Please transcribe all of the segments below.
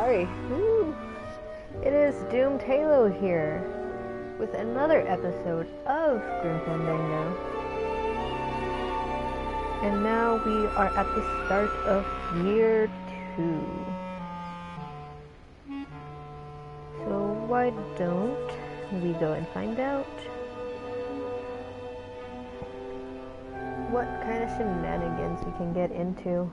sorry. Woo. It is DoomedHalo here with another episode of Fandango. And now we are at the start of year 2. So why don't we go and find out what kind of shenanigans we can get into.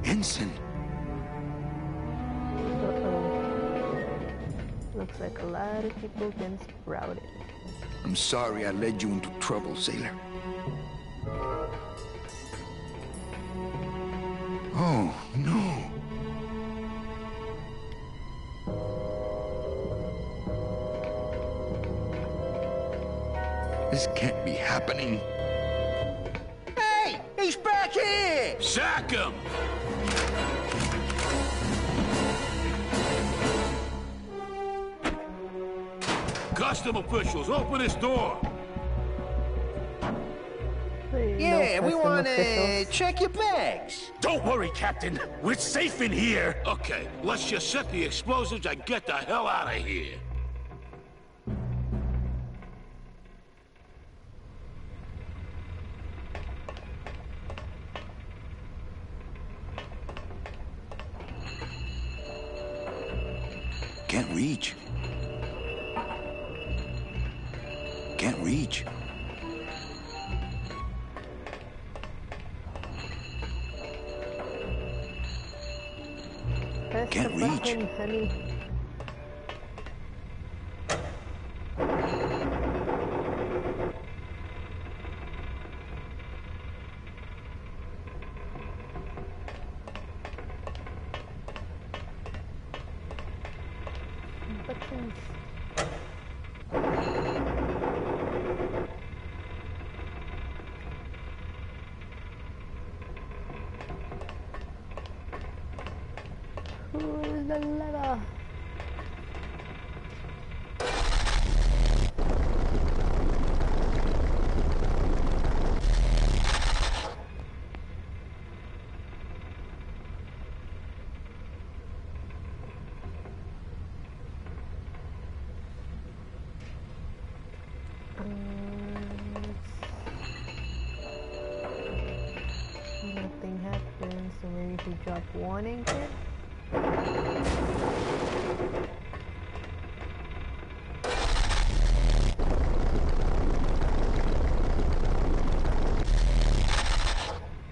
Ensign. Looks like a lot of people been sprouted. I'm sorry I led you into trouble, sailor. Oh, no. This can't be happening. Hey! He's back here! Sack him! Custom officials, open this door! Yeah, we want to check your bags. Don't worry, Captain. We're safe in here. Okay, let's just set the explosives and get the hell out of here. Can't reach. Can't reach. Press Can't the reach. button, honey. Buttons. Pull the lever. Nothing happens, so maybe if we drop one anchor.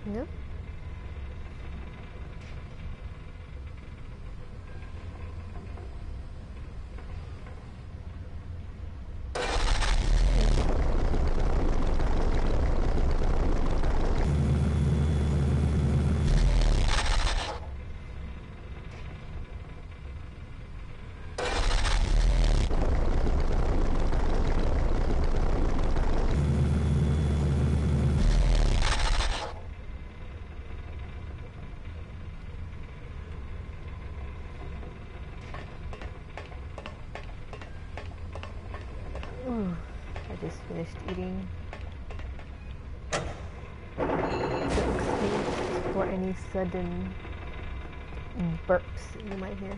Nope. I just finished eating. So excuse for any sudden burps you might hear.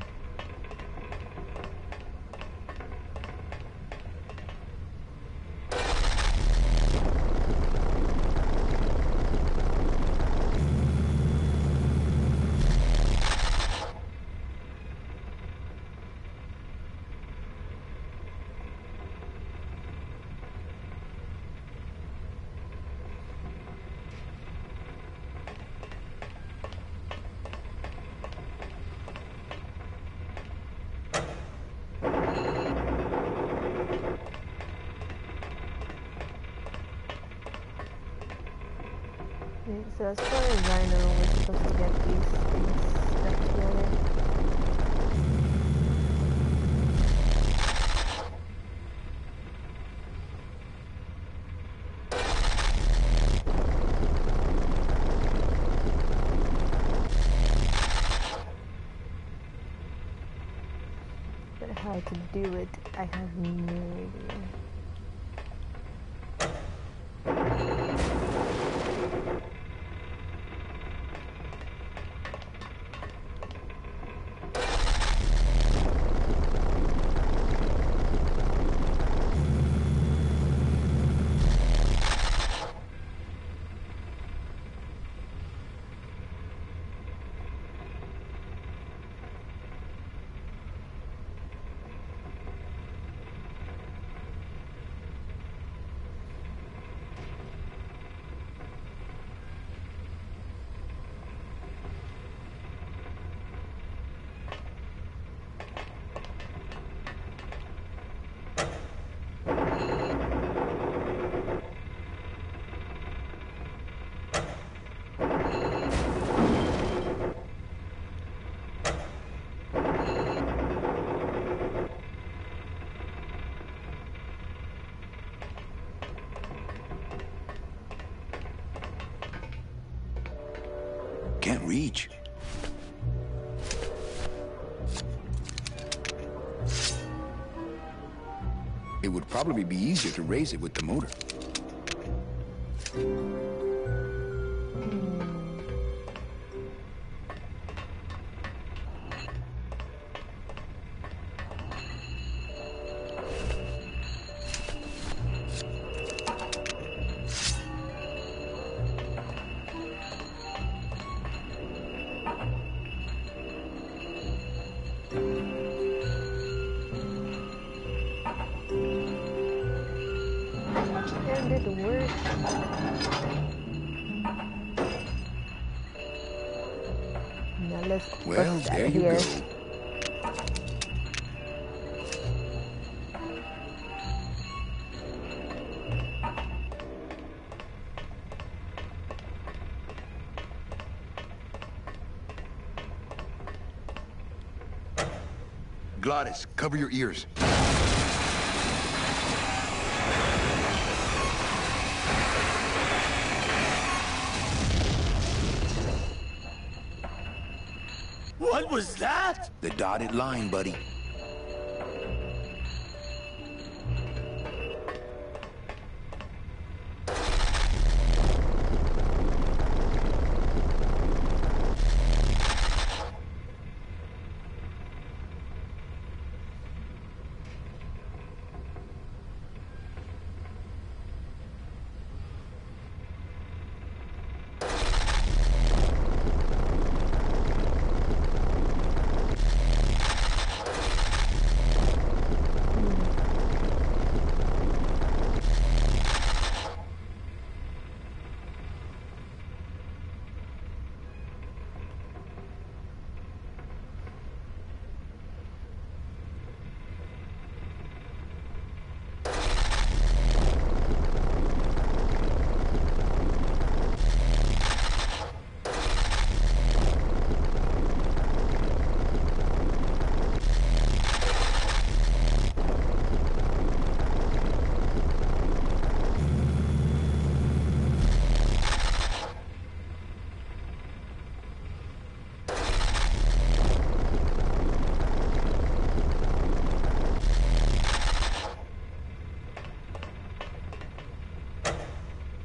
So as far as I know, we're supposed to get these things stuck together. But how to do it, I have no idea. Can't reach. It would probably be easier to raise it with the motor. And it works. Now let's Well, bust out there of you here. go. Glottis, cover your ears. What was that? The dotted line, buddy.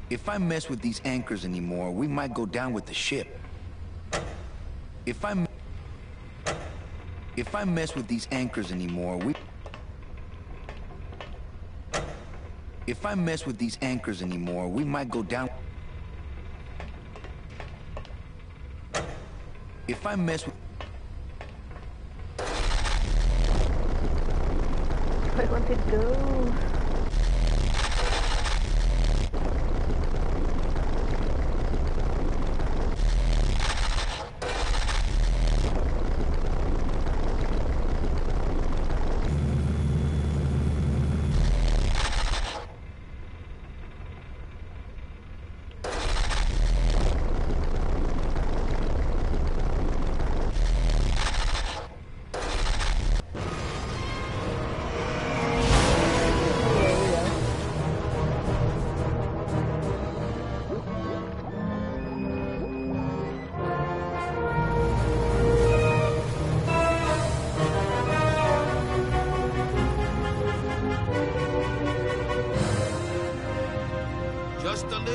If I mess with these anchors anymore, we might go down with the ship. If I mess with these anchors anymore, If I mess with these anchors anymore, we might go down. If I mess with... I want to go.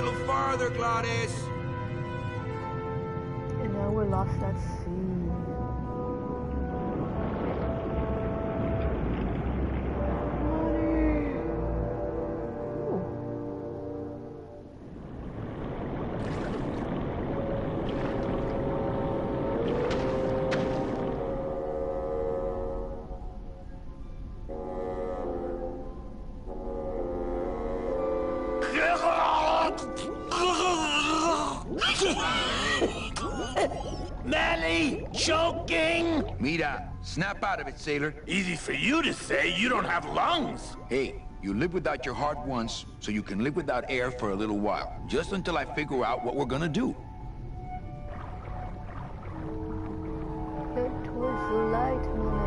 little farther, Gladys. And now we're lost at sea. Manny, choking! Mira, snap out of it, sailor. Easy for you to say, you don't have lungs. Hey, you live without your heart once, so you can live without air for a little while. Just until I figure out what we're gonna do. It was the light, man.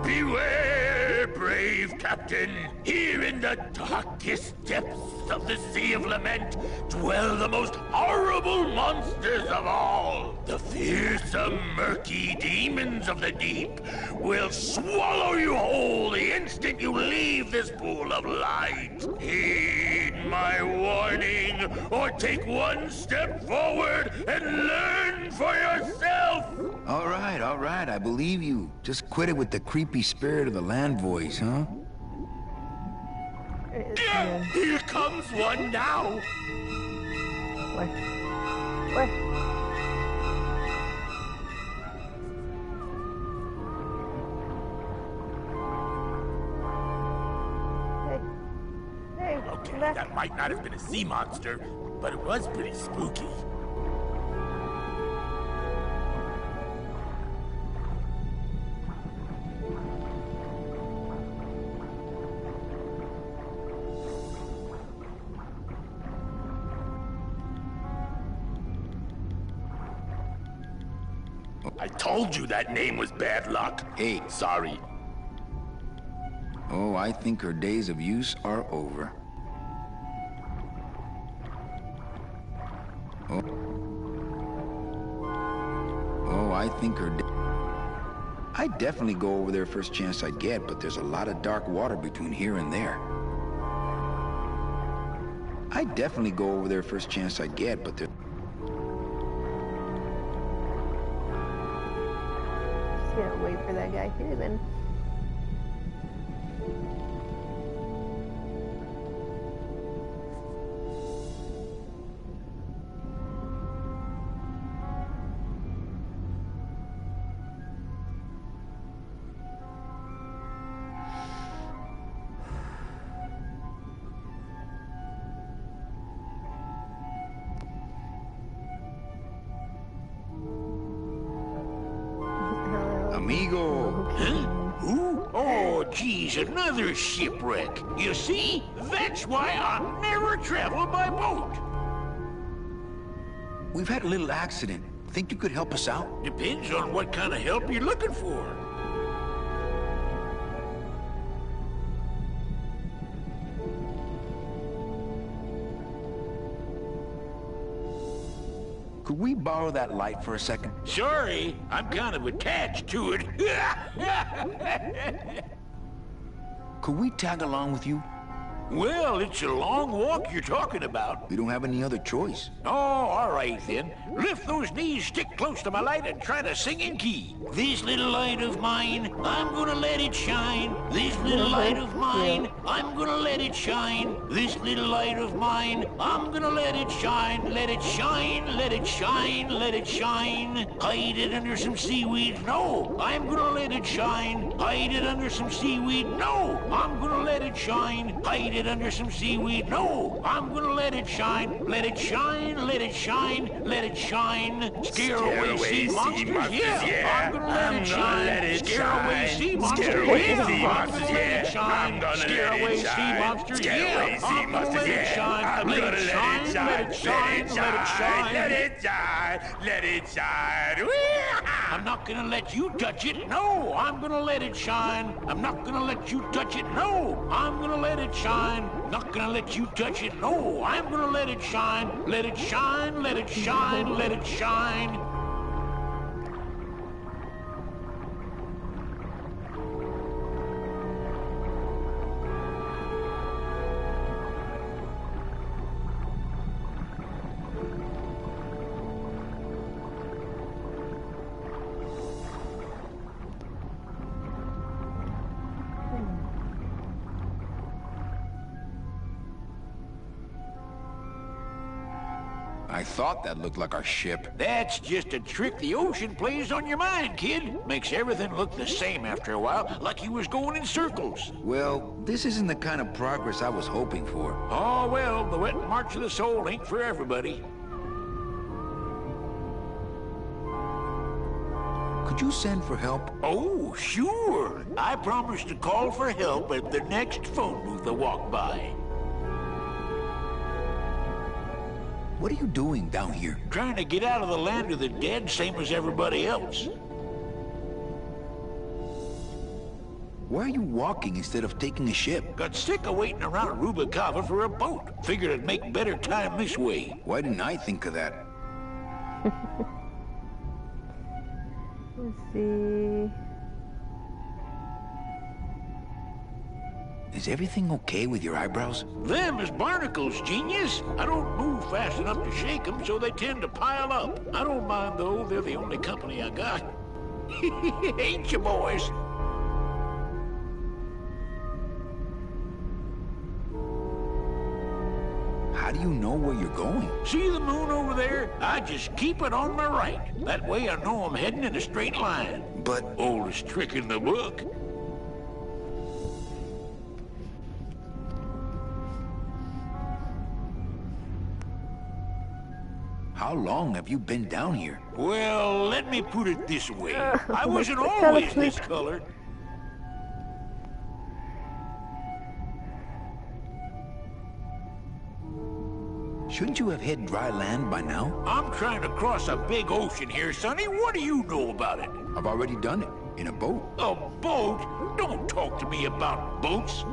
Beware, brave captain. Here in the darkest depths of the Sea of Lament dwell the most horrible monsters of all. The fearsome, murky demons of the deep will swallow you whole the instant you leave this pool of light. Heed my warning, or take one step forward and learn for yourself. All right, I believe you. Just quit it with the creepy spirit of the land voice, huh? Here comes one now. Where? Where? Hey, Okay, come back. that might not have been a sea monster, but it was pretty spooky. I told you that name was bad luck. Hey. Sorry. Oh, I think her days of use are over. Oh, I think her... I'd definitely go over there first chance I get, but there's a lot of dark water between here and there. I'd definitely go over there first chance I get, but there... Just gonna wait for that guy here then. Amigo! Huh? Who? Oh, geez, another shipwreck. You see? That's why I never travel by boat. We've had a little accident. Think you could help us out? Depends on what kind of help you're looking for. Could we borrow that light for a second? Sorry, I'm kind of attached to it. Could we tag along with you? Well, it's a long walk you're talking about. We don't have any other choice. Oh, all right then. Lift those knees, stick close to my light, and try to sing in key. This little light of mine, I'm gonna let it shine. This little light of mine, I'm gonna let it shine. This little light of mine, I'm gonna let it shine. Let it shine, let it shine, let it shine. Hide it under some seaweed. No, I'm gonna let it shine. Hide it under some seaweed. No, I'm gonna let it shine. Hide it under some seaweed. No, I'm gonna let it shine. Let it shine, let it shine, let it shine. Scare away sea monsters. Yeah, I'm gonna let it shine. Scare away sea monsters. Scare away Yeah, sea I'm monsters, gonna let yeah. it shine. I'm gonna Scare let it away sea shine. monsters. Scare Yeah, away sea I'm gonna monsters, let it yeah. shine. I'm Let gonna it let shine, it let it shine, let it shine. Let it shine. Let it shine. Wee-ha! I'm not gonna let you touch it. No, I'm gonna let it shine. I'm not gonna let you touch it. No, I'm gonna let it shine. Not gonna let you touch it. No, I'm gonna let it shine. Let it shine, let it shine, let it shine. I thought that looked like our ship. That's just a trick the ocean plays on your mind, kid. Makes everything look the same after a while, like you was going in circles. Well, this isn't the kind of progress I was hoping for. Oh, well, the wet march of the soul ain't for everybody. Could you send for help? Oh, sure. I promise to call for help at the next phone booth I walk by. What are you doing down here? Trying to get out of the land of the dead, same as everybody else. Why are you walking instead of taking a ship? Got sick of waiting around Rubicava for a boat. Figured I'd make better time this way. Why didn't I think of that? Let's see. Is everything okay with your eyebrows? Them is barnacles, genius. I don't move fast enough to shake them, so they tend to pile up. I don't mind, though. They're the only company I got. Ain't you, boys? How do you know where you're going? See the moon over there? I just keep it on my right. That way I know I'm heading in a straight line. But... Oldest trick in the book. How long have you been down here? Well, let me put it this way. I wasn't always this color. Shouldn't you have hit dry land by now? I'm trying to cross a big ocean here, Sonny. What do you know about it? I've already done it. In a boat. A boat? Don't talk to me about boats.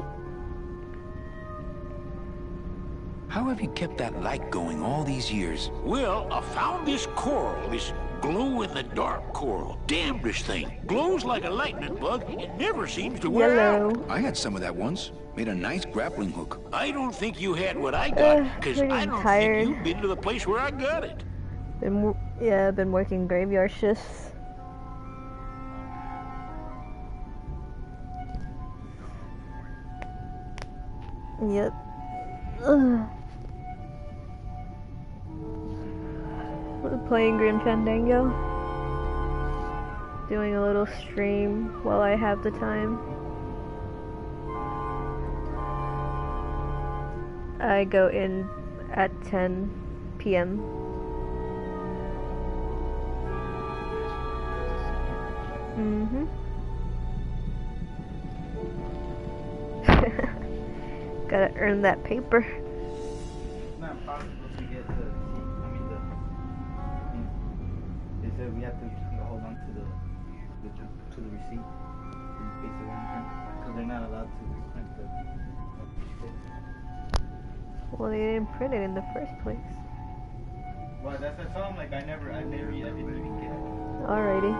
How have you kept that light going all these years? Well, I found this coral, this glow-in-the-dark coral. Damnedest thing. Glows like a lightning bug and never seems to wear out. Yellow. I had some of that once. Made a nice grappling hook. I don't think you had what I got, because I don't tired. think you've been to the place where I got it. I've been working graveyard shifts. Yep. Ugh. Playing Grim Fandango. Doing a little stream while I have the time. I go in at 10 p.m. Mm-hmm. Gotta earn that paper. It's not possible to get the receipt. They said we have to hold on to the receipt in case of anything, because they're not allowed to print the. Well, they didn't print it in the first place. Well, that's what I told him. Like I didn't even get it. Alrighty.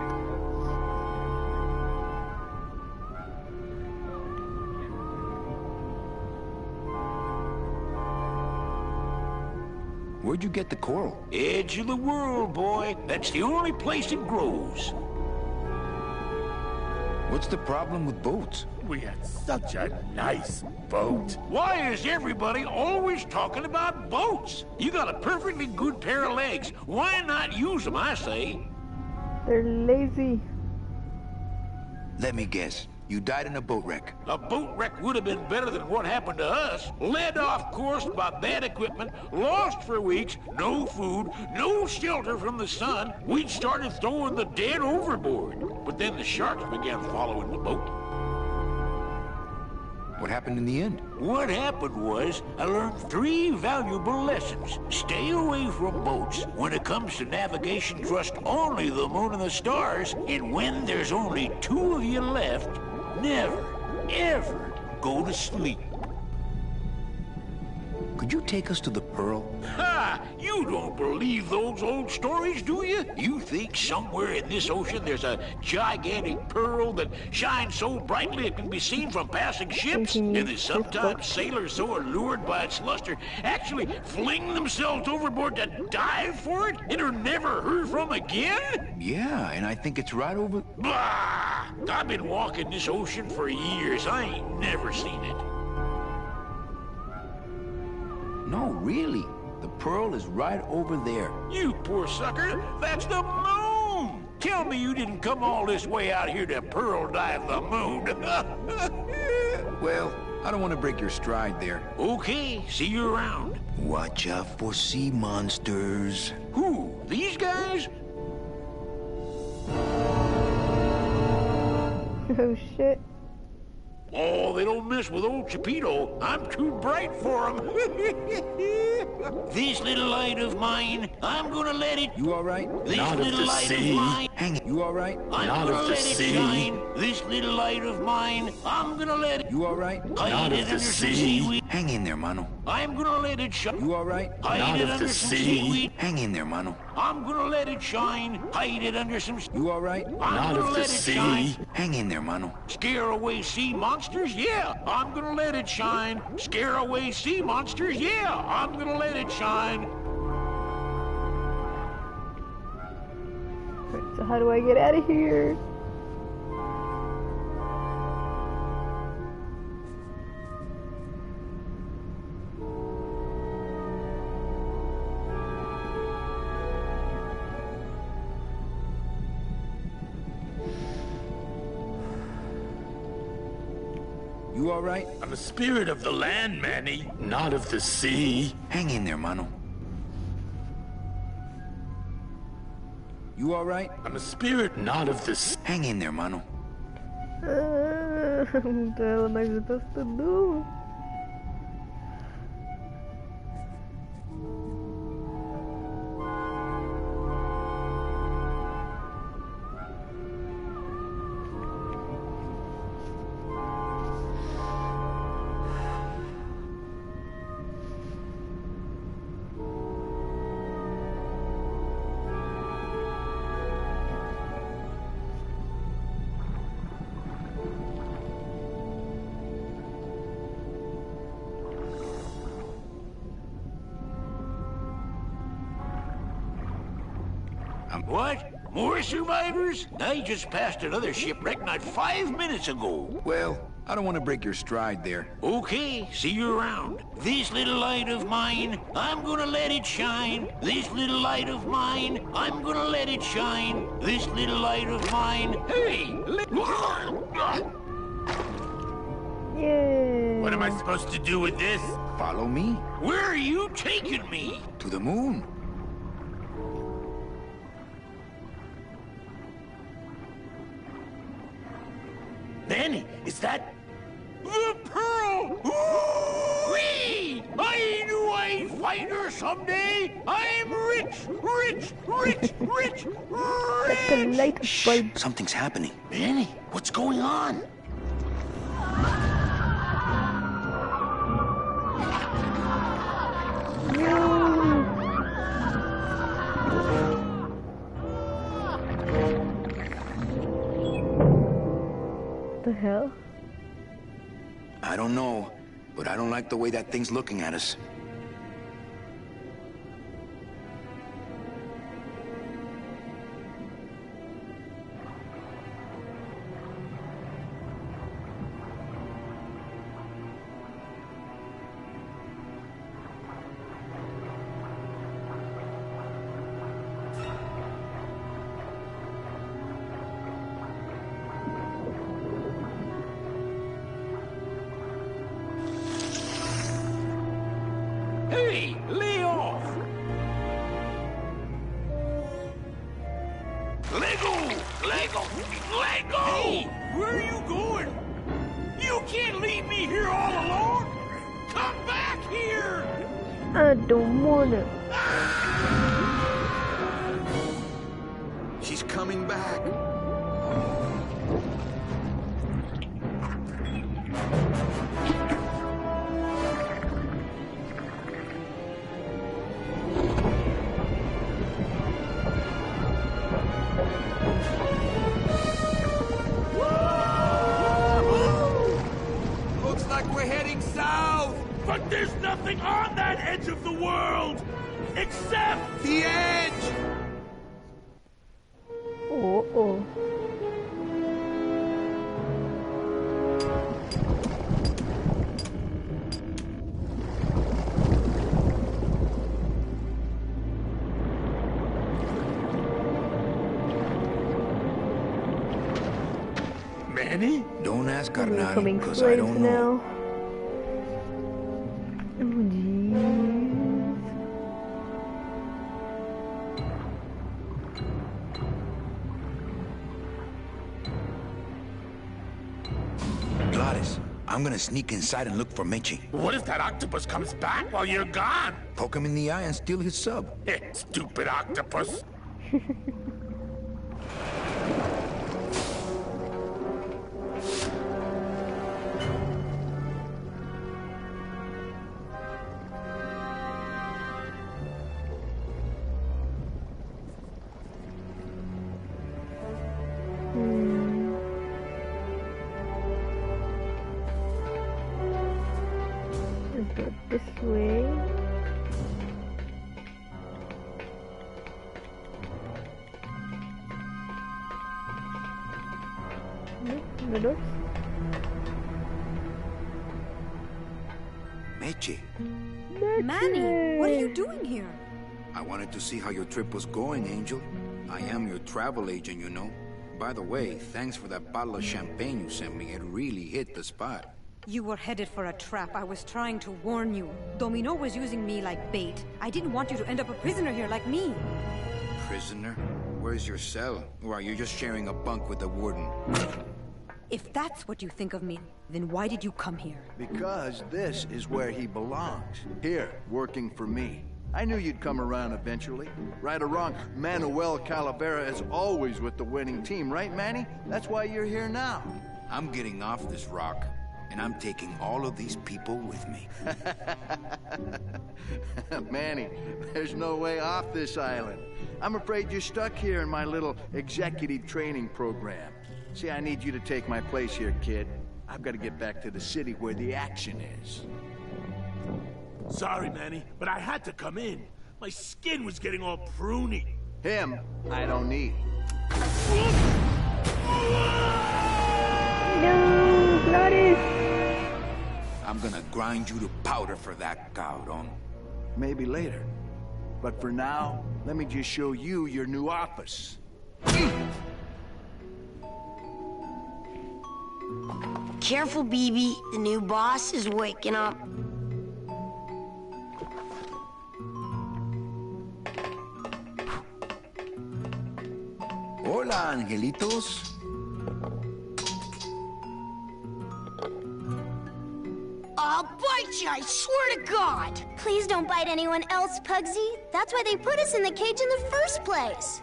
Where'd you get the coral? Edge of the world, boy. That's the only place it grows. What's the problem with boats? We had such a nice boat. Why is everybody always talking about boats? You got a perfectly good pair of legs. Why not use them, I say? They're lazy. Let me guess. You died in a boat wreck. A boat wreck would have been better than what happened to us. Led off course by bad equipment, lost for weeks, no food, no shelter from the sun. We'd started throwing the dead overboard. But then the sharks began following the boat. What happened in the end? What happened was, I learned 3 valuable lessons. Stay away from boats. When it comes to navigation, trust only the moon and the stars. And when there's only 2 of you left, never, ever go to sleep. Could you take us to the Pearl? Ha! You don't believe those old stories, do you? You think somewhere in this ocean there's a gigantic pearl that shines so brightly it can be seen from passing ships? And that sometimes sailors so allured by its luster actually fling themselves overboard to dive for it and are never heard from again? Yeah, and I think it's right over... Bah! I've been walking this ocean for years. I ain't never seen it. No, really. The pearl is right over there. You poor sucker, that's the moon! Tell me you didn't come all this way out here to pearl dive the moon. Well, I don't want to break your stride there. Okay, see you around. Watch out for sea monsters. Who? These guys? Oh shit. Oh, they don't mess with old Chipito. I'm too bright for them. This little light of mine, I'm gonna let it... You all right? This Not of little the light sea. of mine... Hang it. You all right? I'm Not gonna of the let it sea. shine. This little light of mine, I'm gonna let it... You all right? Hide Not it of the under some sea. seaweed. Hang in there, mano. I'm gonna let it shine. You all right? Hide Not it of under the some sea. seaweed. Hang in there, mano. I'm gonna let it shine. Hide it under some... You all right? I'm Not gonna of the let it shine. sea. Hang in there, mano. Scare away sea monsters? Yeah, I'm gonna let it shine. Scare away sea monsters? Yeah, I'm gonna let it shine. So how do I get out of here? You all right? I'm a spirit of the land, Manny. Not of the sea. Hang in there, mano. You all right? I'm a spirit not of the sea. Hang in there, mano. What the hell am I supposed to do? What? More survivors? I just passed another shipwreck not 5 minutes ago. Well, I don't want to break your stride there. Okay, see you around. This little light of mine, I'm gonna let it shine. This little light of mine, I'm gonna let it shine. This little light of mine. Hey! Yay! What am I supposed to do with this? Follow me Where are you taking me? to the moon. Manny, is that... The pearl! Ooh-wee! I knew I'd find her someday! I'm rich, rich, rich, rich, That's the rich! light bulb. Something's happening. Manny, what's going on? The hell? I don't know, but I don't like the way that thing's looking at us. Hey, lay off! Lego! Lego! Lego! Hey, where are you going? You can't leave me here all alone! Come back here! I don't wanna. She's coming back. Looks like we're heading south. But there's nothing on that edge of the world! Except... The edge. Oh, oh. Manny? Don't ask We're carnal, becoming because I slaves don't know. now. Oh, jeez. Gladys, I'm gonna sneak inside and look for Meche. What if that octopus comes back while you're gone? Poke him in the eye and steal his sub. Stupid octopus. Let's go this way. No doors. Meche, Manny, what are you doing here? I wanted to see how your trip was going, Angel. I am your travel agent, you know. By the way, thanks for that bottle of champagne you sent me. It really hit the spot. You were headed for a trap. I was trying to warn you. Domino was using me like bait. I didn't want you to end up a prisoner here like me. Prisoner? Where's your cell? Or are you just sharing a bunk with the warden? If that's what you think of me, then why did you come here? Because this is where he belongs. Here, working for me. I knew you'd come around eventually. Right or wrong, Manuel Calavera is always with the winning team, right, Manny? That's why you're here now. I'm getting off this rock, and I'm taking all of these people with me. Manny, there's no way off this island. I'm afraid you're stuck here in my little executive training program. See, I need you to take my place here, kid. I've got to get back to the city where the action is. Sorry, Manny, but I had to come in. My skin was getting all pruny. Him, I don't need. No, Gladys! I'm gonna grind you to powder for that, cabrón. Maybe later. But for now, let me just show you your new office. Careful, BB. The new boss is waking up. Hola, angelitos. I'll bite you, I swear to God! Please don't bite anyone else, Pugsy. That's why they put us in the cage in the first place.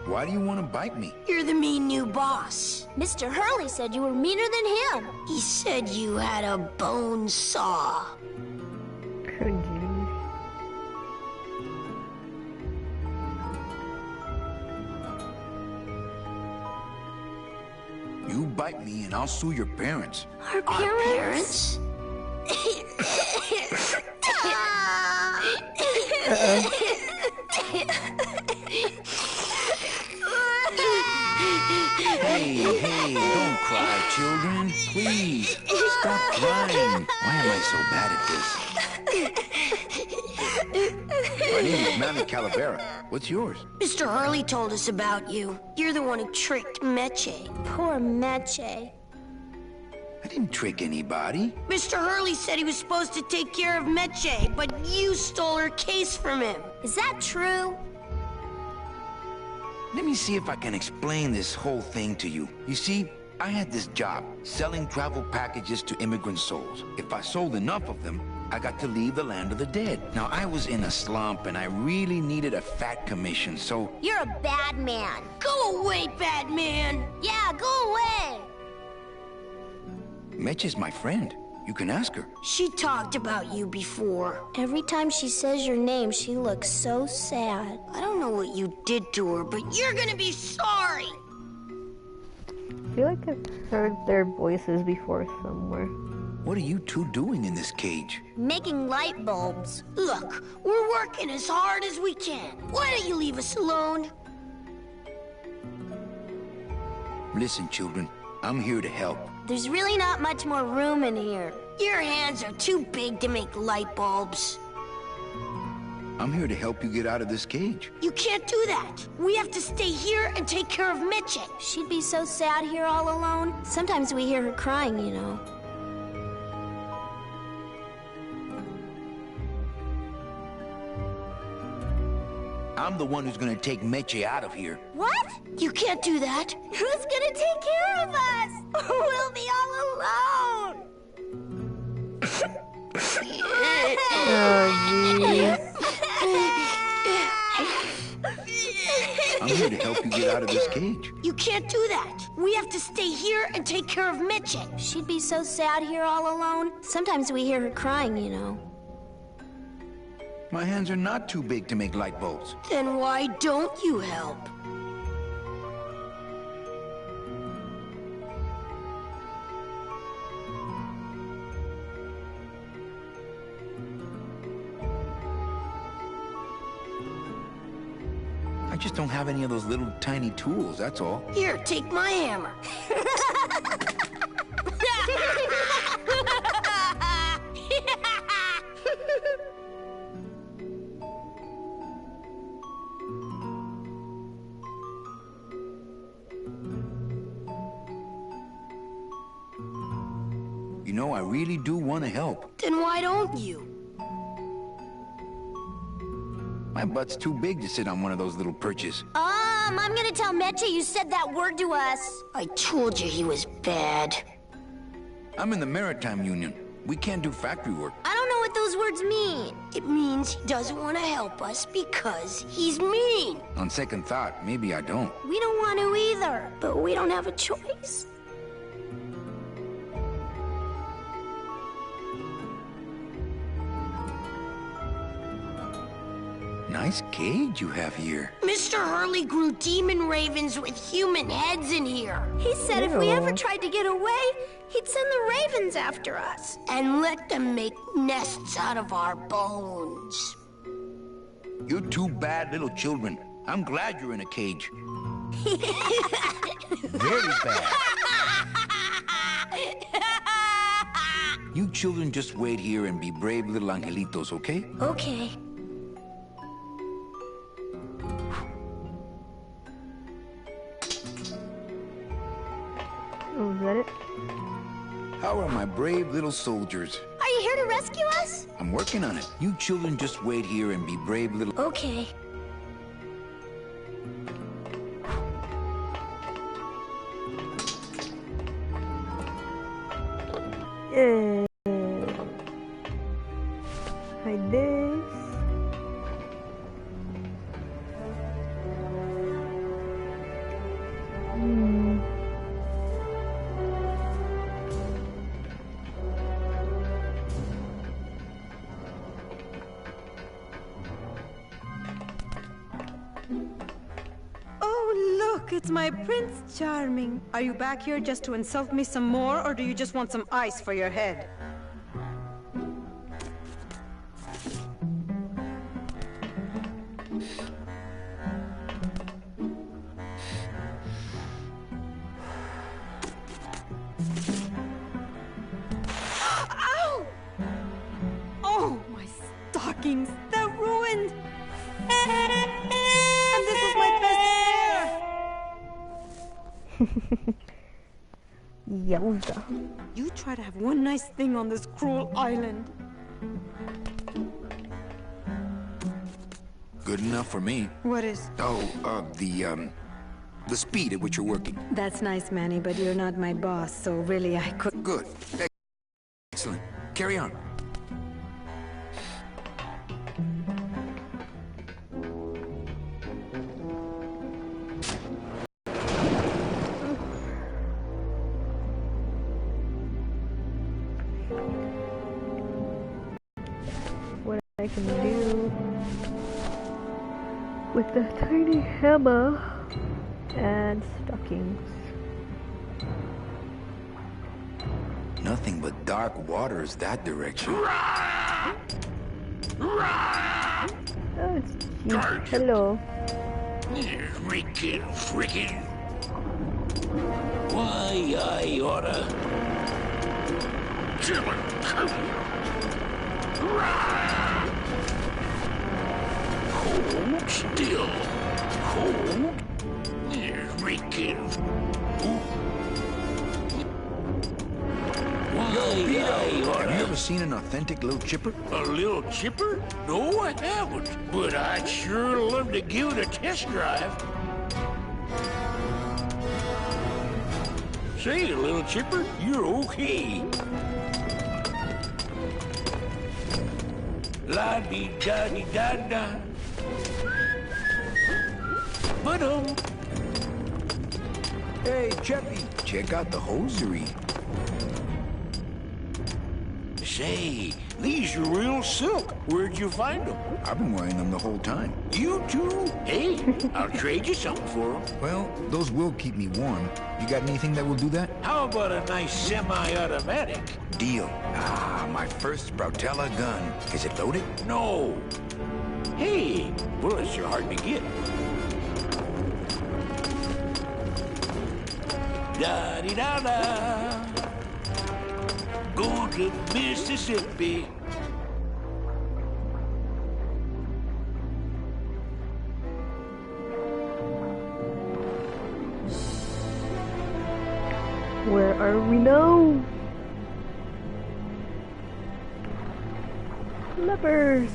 Why do you want to bite me? You're the mean new boss. Mr. Hurley said you were meaner than him. He said you had a bone saw. You bite me and I'll sue your parents. Our parents? Hey, don't cry, children. Please, stop crying. Why am I so bad at this? My name is Manny Calavera. What's yours? Mr. Hurley told us about you. You're the one who tricked Meche. Poor Meche. I didn't trick anybody. Mr. Hurley said he was supposed to take care of Meche, but you stole her case from him. Is that true? Let me see if I can explain this whole thing to you. You see, I had this job, selling travel packages to immigrant souls. If I sold enough of them, I got to leave the land of the dead. Now, I was in a slump, and I really needed a fat commission, so... You're a bad man. Go away, bad man! Yeah, go away! Meche's my friend. You can ask her. She talked about you before. Every time she says your name, she looks so sad. I don't know what you did to her, but you're gonna be sorry! I feel like I've heard their voices before somewhere. What are you two doing in this cage? Making light bulbs. Look, we're working as hard as we can. Why don't you leave us alone? Listen, children, I'm here to help. There's really not much more room in here. Your hands are too big to make light bulbs. I'm here to help you get out of this cage. You can't do that. We have to stay here and take care of Meche. She'd be so sad here all alone. Sometimes we hear her crying, you know. I'm the one who's gonna take Meche out of here. What? You can't do that. Who's gonna take care of us? We'll be all alone. I'm here to help you get out of this cage. You can't do that. We have to stay here and take care of Meche. She'd be so sad here all alone. Sometimes we hear her crying, you know. My hands are not too big to make light bulbs. Then why don't you help? I just don't have any of those little tiny tools, that's all. Here, take my hammer. You know, I really do want to help. Then why don't you? My butt's too big to sit on one of those little perches. I'm gonna tell Meche you said that word to us. I told you he was bad. I'm in the Maritime Union. We can't do factory work. I don't know what those words mean. It means he doesn't want to help us because he's mean. On second thought, maybe I don't. We don't want to either, but we don't have a choice. Nice cage you have here. Mr. Hurley grew demon ravens with human heads in here. He said if we ever tried to get away, he'd send the ravens after us. And let them make nests out of our bones. You're two bad little children. I'm glad you're in a cage. Very bad. You children just wait here and be brave little angelitos, okay? Okay. Oh, is that it? How are my brave little soldiers? Are you here to rescue us? I'm working on it. You children just wait here and be brave little... Okay. Yeah. Hide this. It's my Prince Charming. Are you back here just to insult me some more, or do you just want some ice for your head? Ow! Oh, my stockings! They're ruined! And this was my best pair! Yowza. You try to have one nice thing on this cruel island. Good enough for me. What is? Oh, the speed at which you're working. That's nice, Manny, but you're not my boss, so really I could... Good. Excellent. Carry on. What I can do with the tiny hammer and stockings. Nothing but dark waters that direction. Oh, it's cute. Hello. Frickin'. Why, I oughta... Cold still. Cold. Reeking. Have you ever seen an authentic little chipper? A little chipper? No, I haven't. But I'd sure love to give it a test drive. Say, little chipper, you're okay. La-dee-da-dee-da-da. But Hey, Cheppy, check out the hosiery. Say, these are real silk. Where'd you find them? I've been wearing them the whole time. You too? Hey, I'll trade you something for them. Well, those will keep me warm. You got anything that will do that? How about a nice semi-automatic? Deal. Ah, my first Brautella gun. Is it loaded? No. Hey, bullets are hard to get. Da-dee-da-da. Go to Mississippi. Where are we now? Lepers!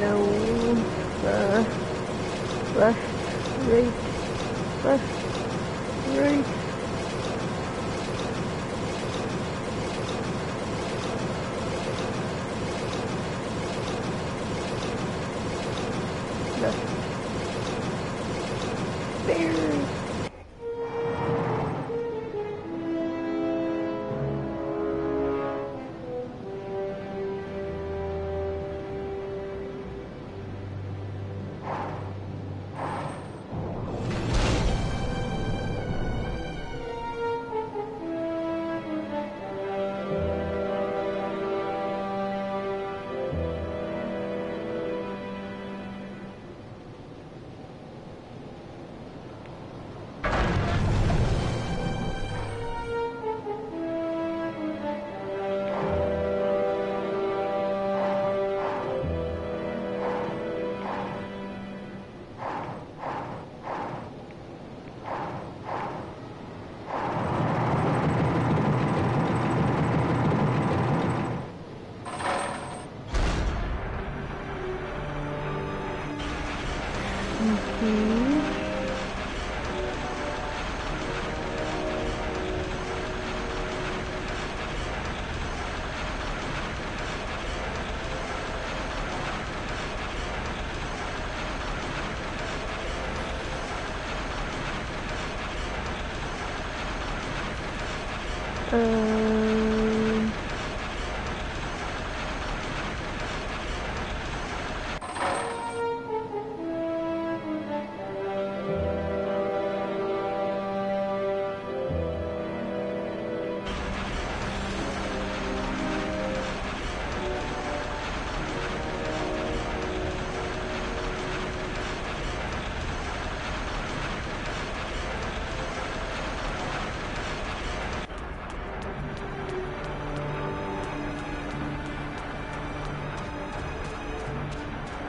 No. Left, right, left, right. Left. There.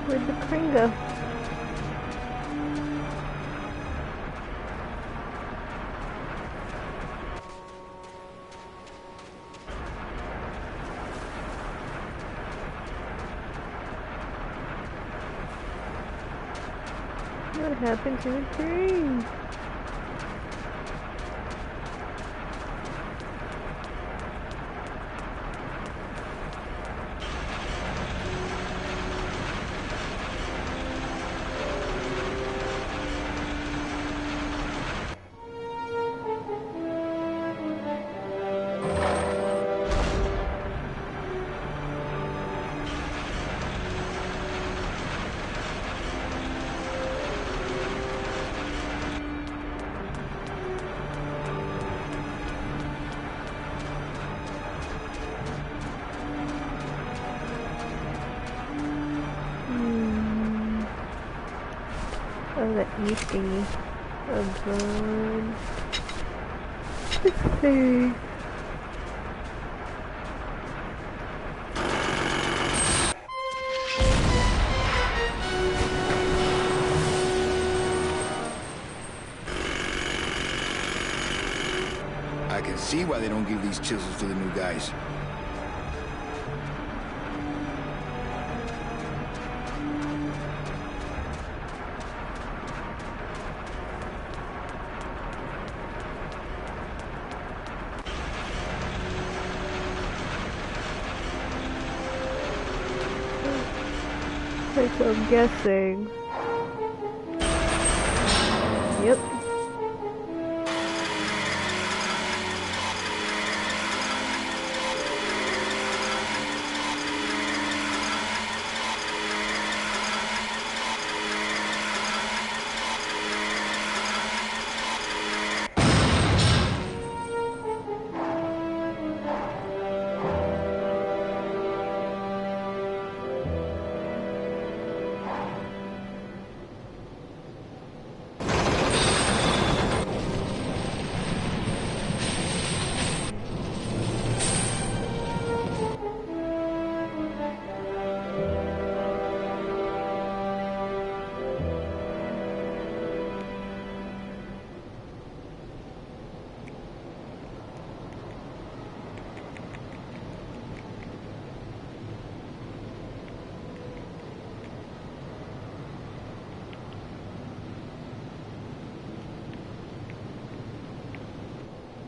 Where'd the crane go? What happened to the crane? let me see. Oh god. Let's see. I can see why they don't give these chisels to the new guys. So I'm guessing. Yep.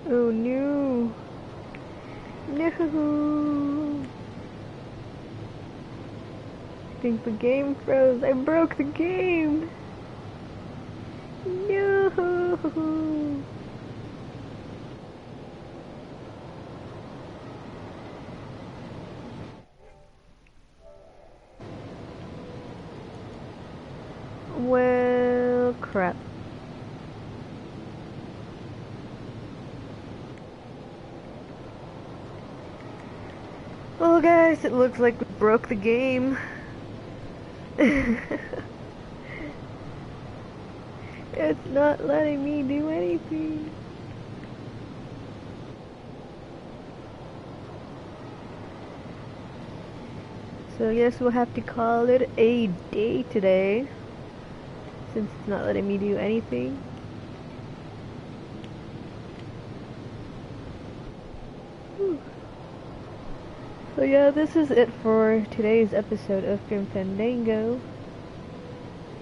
Oh no! No! I think the game froze. I broke the game! No! Well, crap. Well guys, it looks like we broke the game. It's not letting me do anything. So I guess we'll have to call it a day today, since it's not letting me do anything. Whew. So yeah, this is it for today's episode of Fandango.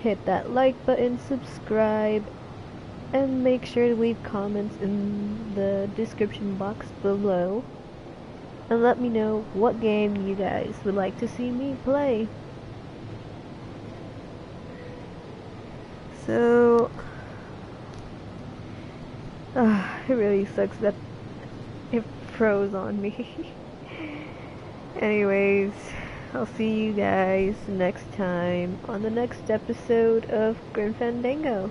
Hit that like button, subscribe, and make sure to leave comments in the description box below. And let me know what game you guys would like to see me play. So, it really sucks that it froze on me. Anyways, I'll see you guys next time on the next episode of Fandango.